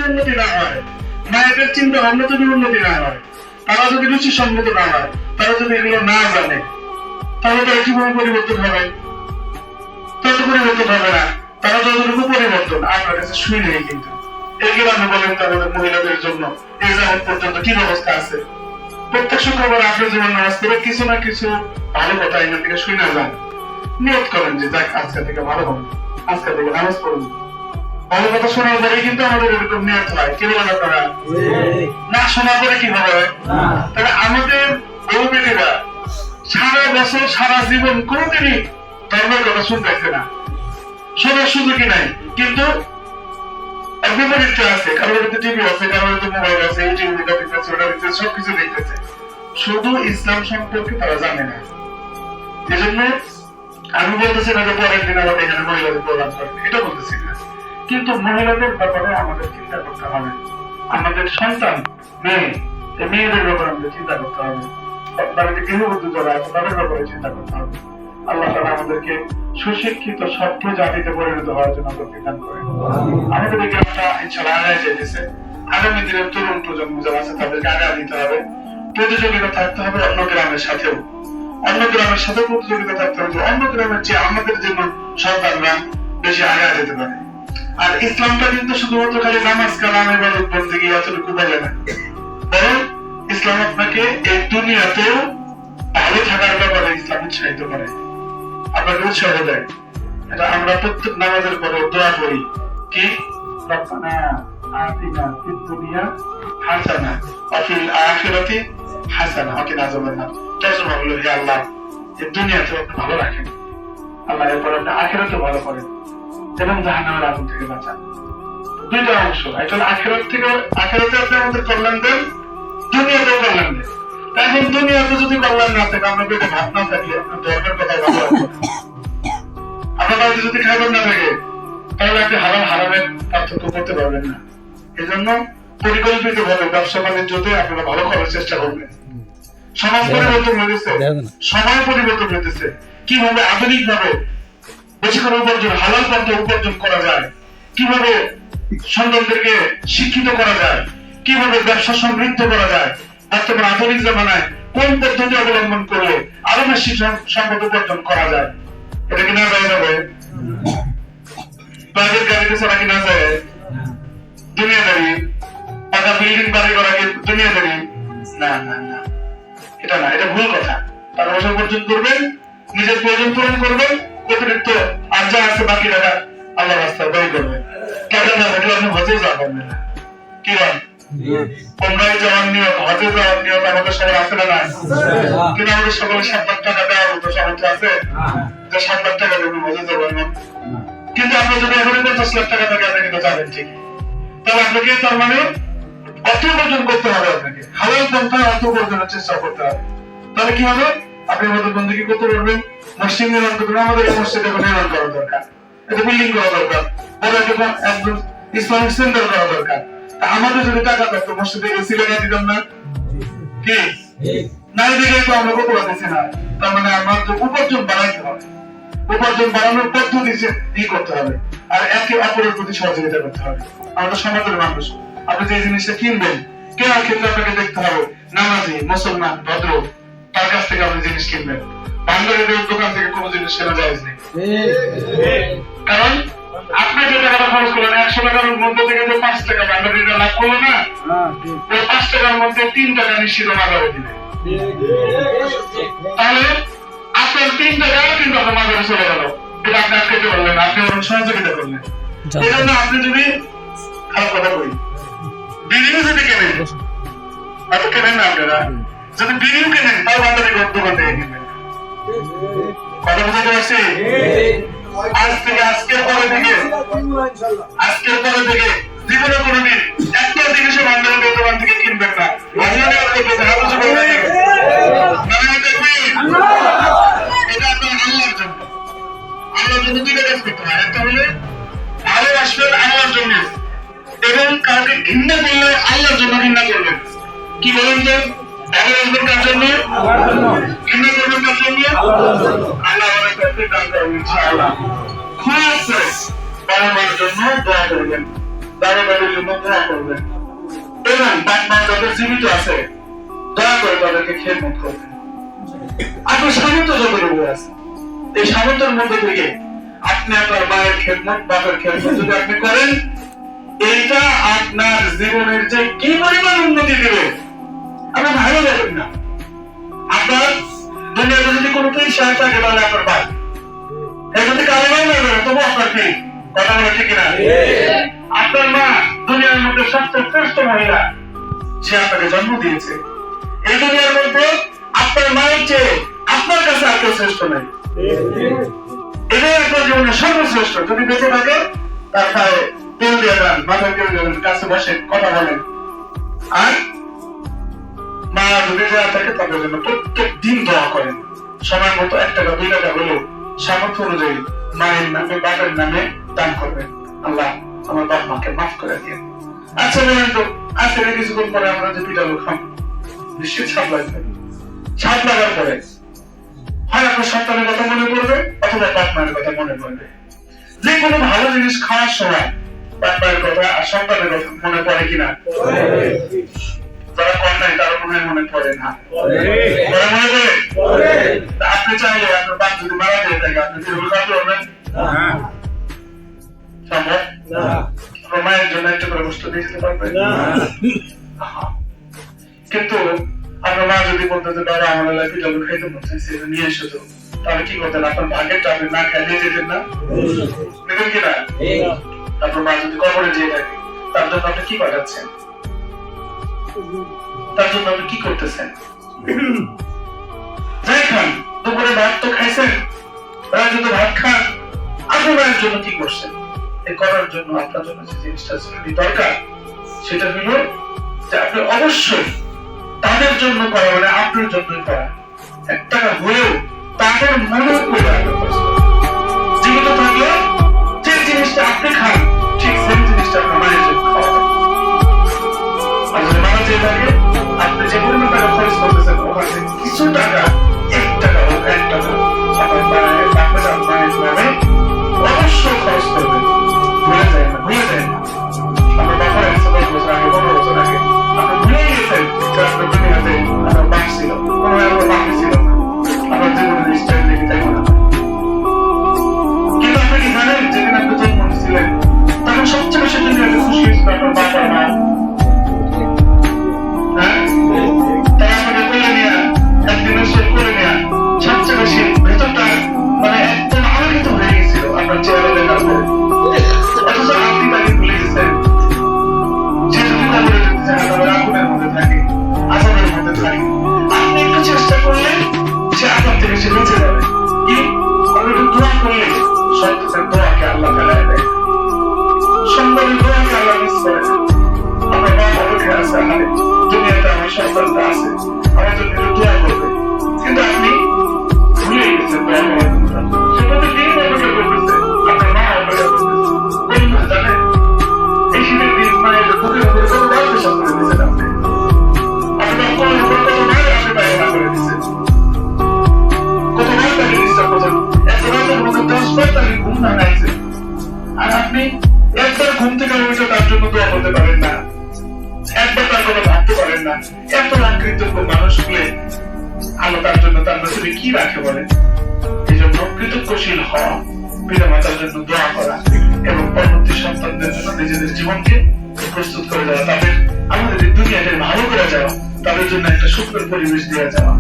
উন্নতি না হয়, মায়েদের চিন্তা ভাবনা যদি উন্নতি না হয়, তারা যদি রুচিসম্মত না হয়, তারা যদি এগুলো না জানে, তাহলে তারা কিভাবে পরিবর্তন হবে? তত পরিবর্তন হবে না। তারা যতটুকু পরিবর্তন আপনার কাছে শুই নেই। কিন্তু এই গ্রামে বলেন তো আমাদের মহিলাদের জন্য এই যাবৎ পর্যন্ত কি ব্যবস্থা আছে? প্রত্যেক শুক্রবার আপনি যেমন নামাজ পড়ে কিছু না কিছু ভালো কথা এখান থেকে শুনে যান, নিয়ত করেন যে যাক আজকে থেকে ভালো হবে, আজকে থেকে নামাজ পড়ুন। ভালো কথা শোনার পরে কিন্তু আমাদের এরকম নিয়ত হয়। কি বলেন আপনারা? না শোনার পরে কি হবে? তাহলে আমাদের বউ বেটিরা সারা বছর সারা জীবন কোনদিনই ধর্মের কথা শুনতেছে না, শোনার সুযোগই নাই। কিন্তু বিপরীতটা আছে, কারোর হয়তো টিভি আছে, কারোর হয়তো মোবাইল আছে, ইউটিউব দেখতেছে, ওটা দেখতেছে, সবকিছু দেখতেছে, শুধু ইসলাম সম্পর্কে তারা জানে না। এই জন্য আমি বলতেছি না যে পরের দিন আমাদের এখানে মহিলাদের প্রোগ্রাম করেন, এটা বলতেছি না। কিন্তু মহিলাদের ব্যাপারে আমাদের চিন্তা করতে হবে। আমাদের সন্তান মেয়ে, এই মেয়েদের ব্যাপারে আমাদের চিন্তা করতে হবে। বাড়িতে গৃহবধূ যারা আছে তাদের ব্যাপারে চিন্তা করতে হবে। আল্লাহ তাআলা আমাদেরকে সুশিক্ষিত সভ্য জাতিতে পরিণত হওয়ার জন্য তৌফিক দান করেন। আমাদের এই গ্রামটা ইনশাআল্লাহ আগায় যেতেছে। আগামী দিনের তরুণ প্রজন্ম যারা আছে তাদেরকে আগায় দিতে হবে। প্রতিযোগিতা থাকতে হবে অন্য গ্রামের সাথেও, অন্য গ্রামের সাথে প্রতিযোগিতা থাকতে হবে, অন্য গ্রামের চেয়ে আমাদের জন্য সন্তানরা বেশি আগায় যেতে পারে। আর ইসলামটা কিন্তু শুধুমাত্র খালি নামাজ কালাম ইবাদত বন্দেগী এতটুকু বলে না, বরং ইসলাম আপনাকে এই দুনিয়াতেও ভালো থাকার ব্যাপারে ইসলাম উৎসাহিত করে, আপনাকে উৎসাহ দেয়। এটা আমরা প্রত্যেক নামাজের পরে দোয়া করি, কি রব্বানা আতিনা ফিদ দুনিয়া হাসানা ওয়া ফিল আখিরাতি হাসানা ওয়া কিনা আযাবান্নার। তরজমা হলো, হে আল্লাহ, এই দুনিয়াতে আপনি ভালো রাখেন, আল্লাহ এরপর আপনি আখিরাতে ভালো করেন এবং জাহান্নামের আগুন থেকে বাঁচান। দুইটা অংশ, একজন আখিরাত থেকে, আখিরাতে আপনি আমাদের কল্যাণ দেন, দুনিয়াতেও কল্যাণ দেন। এখন দুনিয়াতে যদি কল্যাণ না থাকে, আপনার পেটে ভাত না থাকলে আপনার ধর্মের কথা ভালো আপনার বাড়িতে যদি খাবার না থাকে, তাহলে আপনি হারাম হারামের পার্থক্য করতে পারবেন না। এই জন্য পরিকল্পিত ভাবে ব্যবসা বাণিজ্যতে আপনারা ভালো করার চেষ্টা করবেন। সমাজ পরিবর্তন হয়েছে, সময় পরিবর্তন হয়েছে, কিভাবে আধুনিক ভাবে বেশি করে উপার্জন, হালাল পন্থা উপার্জন করা যায়, কিভাবে সন্তানদেরকে শিক্ষিত করা যায়, কিভাবে ব্যবসা সমৃদ্ধ করা যায়, বর্তমান আধুনিক জামানায় কোন পদ্ধতি অবলম্বন করলে আরো বেশি সম্পদ উপার্জন করা যায়, এটা কি না যায় যাবে? প্রাইভেট গাড়িতে ছাড়া কি না যায়? দুনিয়াদারি টাকা বিল্ডিং বাড়ি করা কি দুনিয়াদারি? না না না, এটা না, এটা ভুল কথা। টাকা পয়সা উপার্জন করবেন, নিজের প্রয়োজন পূরণ করবেন, অতিরিক্ত আর যা আছে বাকি টাকা আল্লাহ রাস্তায় ব্যয় করবেন। টাকা না থাকলে আপনি হজে যাবেন না। কি বল? তোমরাই যাওয়ার নিয়ত, হজে যাওয়ার নিয়ত আমাদের সবার আছে না? নাই? কিন্তু আমাদের সকলে 7 লাখ টাকা দেওয়ার মতো সামর্থ্য আছে যে 7 লাখ টাকা দেবেন হজে যাবেন না। কিন্তু আপনি যদি এখন 50 লাখ টাকা থাকে আপনি কিন্তু যাবেন ঠিক। তাহলে আপনাকে তার মানে অর্থ উপার্জন করতে হবে, আপনাকে হালাল পন্থায় অর্থ উপার্জনের চেষ্টা করতে হবে। তাহলে কি হবে? আপনি আমাদের বন্ধুকে করতে পারবেন, মসজিদ নির্মাণ করতে পারবেন। আমাদের এই মসজিদ এখন নির্মাণ করা দরকার, এটা বিল্ডিং করা দরকার, বড় একটা একদম ইসলামিক সেন্টার করা দরকার। আমাদের যদি টাকা থাকতো মসজিদে এসি লাগাই দিতাম না? কি নাই দেখে তো আমরা করতে পারতেছি না। তার মানে আমাদের উপার্জন বাড়াইতে হবে, উপার্জন বাড়ানোর পদ্ধতি ই করতে হবে, আর একে অপরের প্রতি সহযোগিতা করতে হবে। আমাদের সমাজের মানুষ, আপনি যে জিনিসটা কিনবেন, কেনার ক্ষেত্রে আপনাকে দেখতে হবে নামাজি মুসলমান ভদ্র, তার কাছ থেকে আপনি জিনিস কিনবেন। বাঙালিদের দোকান থেকে কোনো জিনিস কেনা যায় নেই, কারণ আপনি যে টাকাটা খরচ করলেন 100 টাকার মধ্যে থেকে যে 5 টাকা বাঙালিরা লাভ করলো না, ওই 5 টাকার মধ্যে 3 টাকা নিশ্চিত বাজারে দিবে। তাহলে আপনার 3 টাকা কিন্তু আপনার বাজারে চলে গেল, এটা আপনি আটকাতে পারলেন না, আপনি ওরকম সহযোগিতা করলেন। এই জন্য আপনি যদি খারাপ কথা বলি, বিড়িও যদি কেনেন, হয়তো কেনেন না আপনারা, যদি বিড়িও কেনেন তাও বাজারে দোকান থেকে কিনবেন। কথা বুঝতে পারছি? আজ থেকে আজকের পরে থেকে জীবনে কোনোদিন একটা জিনিসও বান্ধবের দোকান থেকে কিনবেন না। এটা আপনার আল্লাহর জন্য, আল্লাহর জন্য দুইটা কাজ করতে হয়। একটা হলে ভালোবাসবেন আল্লাহর জন্য, এবং কাউকে ঘৃণা করলে আল্লাহর জন্য ঘৃণা করবেন। কি বলেন তো? ভালোবাসবেন কার জন্য? ঘৃণা করবেন কার জন্য? আল্লাহ আমাদের দান করবেন ইনশাআল্লাহ। খুব বাবা মার জন্য দোয়া করবেন, তাদের জন্য দোয়া করবেন এবং বাপ মা যাদের জীবিত আছে দয়া করে তাদেরকে খেদমত করবেন। আপনার সামর্থ্য যতটুকু আছে এই সামর্থ্যের মধ্যে থেকে আপনি আপনার মায়ের খেদমত বাপের খেদমত যদি আপনি করেন, এইটা আপনার জীবনের যে কি পরিমাণ উন্নতি দেবে আপনি ভালো যাবেন না। আপনার দুনিয়াতে যদি কোনো পেশায় থাকে তাহলে আপনার ভাই যদি কারো ভাই না যাবে তবু আপনার কি কথা বলে ঠিক না? আপনার মা দুনিয়ার মধ্যে সবচেয়ে শ্রেষ্ঠ মহিলা, সে আপনাকে জন্ম দিয়েছে। এই দুনিয়ার মধ্যে আপনার মায়ের চেয়ে আপনার কাছে আর কেউ শ্রেষ্ঠ নেই। এটাই আপনার জীবনের সর্বশ্রেষ্ঠ। যদি বেঁচে থাকে তার গায়ে তেল দিয়ে যান, মাথায় তেল দিয়ে যান, কাছে বসে কথা বলেন। আর মা যদি দেওয়া থাকে তাদের জন্য প্রত্যেক দিন দোয়া করেন। সময় মতো 1 টাকা 2 টাকা হলেও সামর্থ্য অনুযায়ী মায়ের নামে বাপের নামে দান করবেন। আল্লাহ আমার বাপ মাকে মাফ করে দিয়ে। আচ্ছা বলেন তো, আজকে কিছুক্ষণ পরে আমরা যে পিঠাগুলো খাম নিশ্চয়ই ছাপ লাগবে। ছাপ লাগার পরে হয় আপনার সন্তানের কথা মনে পড়বে অথবা বাপ মায়ের কথা মনে পড়বে। যে কোনো ভালো জিনিস খাওয়ার সময় বাপ মায়ের কথা আর সন্তানের কথা মনে পড়ে কিনা? যারা কম নাই তারা মনে পড়ে না। মনে পড়ে? আপনি চাইলে আপনার বাপ যদি মারা যায় থাকে আপনি কি খাওয়াতে পারবেন? সম্ভব না। আপনার মায়ের জন্য একটা করে বস্তু দিয়ে যেতে পারবেন? কিন্তু আপনার মা যদি বলতো যে বাবা আমার লাইফে জল খাইতে মন চাইছে নিয়ে এসো, তো তাহলে কি করতেন? আপনার ভাগেরটা আপনি না খাইয়ে যেতেন না? দেখেন কিনা? আপনার মা যদি কবরে যেয়ে থাকে তার জন্য আপনি কি পাঠাচ্ছেন? তার জন্য আপনি কি করতেছেন? যাই খান, দুপুরে ভাত তো খাইছেন, রাতে তো ভাত খান, আপনার মায়ের জন্য কি করছেন? এই করার জন্য আপনার জন্য যে জিনিসটা দরকার সেটা হলো যে আপনি অবশ্যই তাদের জন্য করা, মানে আপনার জন্যই করা। 1 টাকা হলেও তাদের মনে করে জীবিত থাকলে যে জিনিসটা আপনি খান ঠিক সেই জিনিসটা আপনার মায়ের জন্য খাওয়া। আর যদি মারা যেয়ে থাকে আপনি যে পরিমাণ টাকা খরচ করতেছেন ওখান থেকে কিছু টাকা, 1 টাকা হোক 1 টাকা আপনার মায়ের নামে অবশ্যই খরচ করবেন। ভুলে যায় না, ভুলে যায় না। আপনার বাবার 10 বছর আগে 15 বছর আগে আপনি ভুলে গেছেন যে আপনার দুনিয়াতে আপনার বাপ ছিল, কোনো আপনার বাপি ছিল না, আপনার জীবনের স্টাইল দেখে তাই মনে হয়। কিন্তু আপনি কি জানেন যেদিন আপনি জন্ম নিয়েছিলেন তখন সবচেয়ে বেশি দুনিয়াতে খুশি হয়েছিল আপনার বাবা মা? তারা আপনাকে করে নেয়া, একদিনের সে করে নেয়া সবচেয়ে বেশি ভেতরটা মানে একদম আলোকিত হয়ে গেছিল আপনার চেহারা দেখার পরে। অথচ আপনি তাকে ভুলে গেছেন। সে যদি কবরে যেতে চায় তবে আগুনের মধ্যে থাকে, আজাবের মধ্যে থাকে। আপনি একটু চেষ্টা করলে সে আপনার থেকে সে বেঁচে যাবে। কি আপনি একটু দোয়া করলে সন্তানের দোয়াকে আল্লাহ ফেলায় দেয়, সন্তানের দোয়াকে আল্লাহ মিস করে না। আমার মা অপেক্ষা আছে, আমাদের দুনিয়াতে আমার সন্তানটা আছে, আমার জন্য একটু দোয়া করবে। কিন্তু আপনি ভুলে গেছেন দোয়া করার কথা। সে প্রতিদিন অপেক্ষা করতেছে, আপনার মা অপেক্ষা করতেছে। জানেন এই শীতের দিন মায়ের বুকের উপরে কত বার পেশাব করে দিয়েছেন আপনি? আপনার কত বার আপনি পায়খানা করে দিচ্ছেন, কতবার তাকে ডিস্টার্ব করছেন, এত রাতের মধ্যে 10 বার তাকে ঘুম ভাঙাইছেন। আর আপনি একবার ঘুম থেকে উঠে তার জন্য দোয়া করতে পারেন না, একবার তার কথা ভাবতে পারেন না। এত অকৃতজ্ঞ মানুষ হলে আল্লাহ তার জন্য তার নজরে কি রাখে বলেন? এই জন্য কৃতজ্ঞশীল হওয়া, পিতা মাতার জন্য দোয়া করা এবং পরবর্তী সন্তানদের জন্য নিজেদের জীবনকে প্রস্তুত করে দেওয়া, তাদের আমাদের দুনিয়াটা ভালো করে যাওয়া, তাদের জন্য একটা সুন্দর পরিবেশ দেওয়া যাওয়া।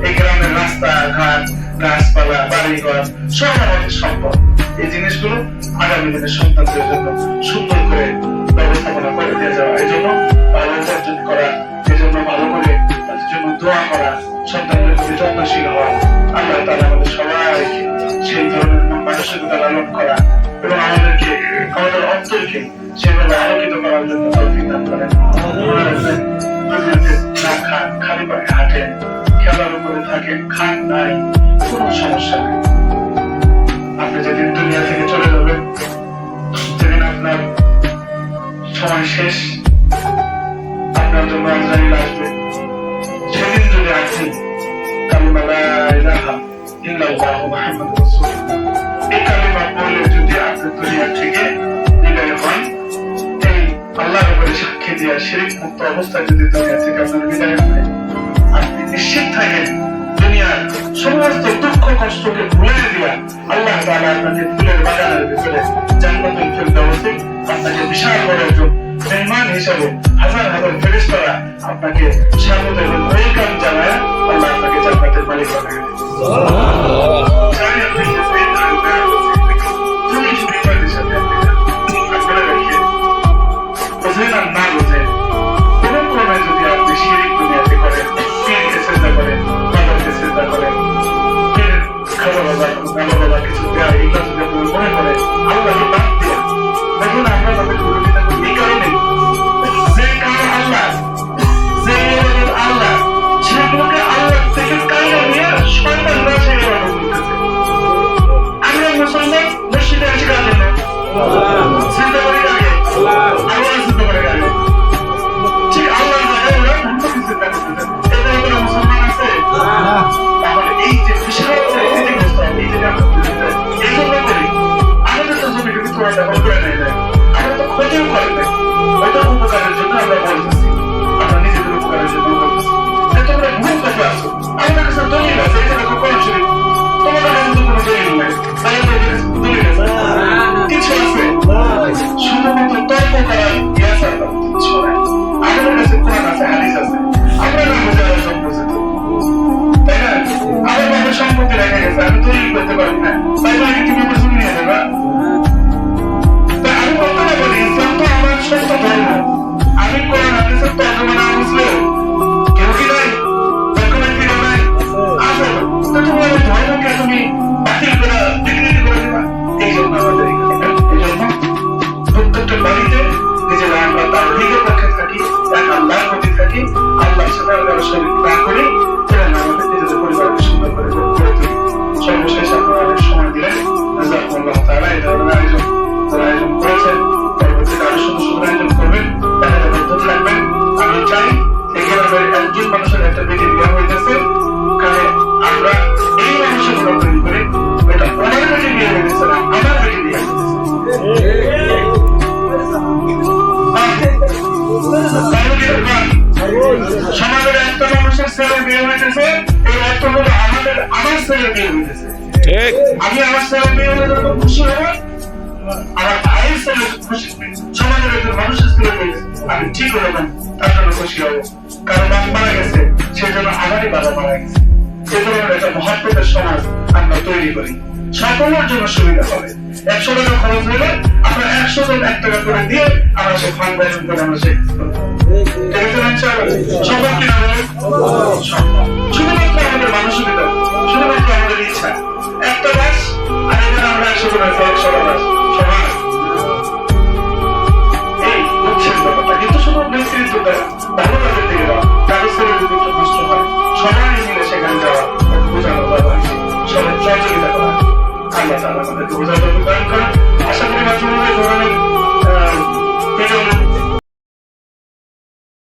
এই গ্রামের রাস্তা ঘাট, গাছপালা, বাড়িঘর সব আমাদের সম্পদ। এই জিনিসগুলো আগামী দিনের সন্তানদের জন্য সুন্দর করে ব্যবস্থাপনা করে দিয়ে যাওয়া। এই জন্য ভালো উপার্জন করা, এই জন্য ভালো করে তাদের জন্য দোয়া করা, সন্তানদের প্রতি যত্নশীল হওয়া। আল্লাহ তাআলা আমাদের সবাইকে সেই ধরনের মানসিকতা লালন করা এবং আমাদেরকে আমাদের অন্তরকে সেভাবে আলোকিত করার জন্য তৌফিক দান করেন। না খান, খালি পায়ে হাঁটেন, খেলার উপরে থাকেন, খান নাই, কোনো সমস্যা নেই। আপনি যেদিন দুনিয়া থেকে চলে যাবেন, যেদিন আপনার সময় শেষ, আপনার জন্য আজরাইল আসবে, সেদিন যদি আপনি কালিমা লা ইলাহা ইল্লাল্লাহু মুহাম্মাদুর রাসূলুল্লাহ এই কালিমা বলে যদি আপনি দুনিয়া থেকে বিদায় হন, এই আল্লাহর উপরে সাক্ষী দিয়া শিরিক মুক্ত অবস্থায় যদি দুনিয়া থেকে আপনার বিদায় হয়, আপনি নিশ্চিত থাকেন দুনিয়ার সমস্ত দুঃখ কষ্টকে ভুলে দিয়া আল্লাহ তাআলা আপনাকে ফুলের বাগানের ভিতরে জান্নাতুল ফিরদাউসে আপনাকে বিশাল বড় একজন মেহমান হিসাবে হাজার হাজার ফেরেশতারা আপনাকে স্বাগত এবং ওয়েলকাম জানায় আল্লাহ আপনাকে জান্নাতের মালিক বানায়। সমাজের একটা মানুষের ছেলে বিয়ে হইতেছে, এই অর্থ হলো আমার ছেলে বিয়ে হইতেছে। আমি আমার ছেলে বিয়ে হলে যখন খুশি হবো, আমার ভাইয়ের ছেলে খুশি, সমাজের একজন মানুষের ছেলে বিয়ে আমি ঠিক হলাম তার জন্য খুশি হবো। কারণ বাপ মারা গেছে, সেই জন্য আমারই বাবা মারা গেছে। এই ধরনের একটা মহাত্মের সমাজ আমরা তৈরি করি, সকলের জন্য সুবিধা হবে। 100 টাকা খরচ হলে আমরা 100 জন 1 টাকা করে দিয়ে আমরা সে ফান্ড আয়োজন করে আমরা সে সকল কিনা হলে শুধুমাত্র আমাদের মানসিকতা, শুধুমাত্র আমাদের ইচ্ছা। একটা বাস আর এখানে আমরা 100 জন 100 বাস সমান, এই বুঝছেন ব্যাপারটা। কিন্তু শুধু নেতৃত্বটা ভালো কাজের দিকে যাওয়া, কারো ছেলে যদি একটু নষ্ট হয় সবাই মিলে সেখানে যাওয়া, বোঝানো, সবাই সহযোগিতা করা। আল্লাহ তাআলা আমাদেরকে বোঝার দান করেন।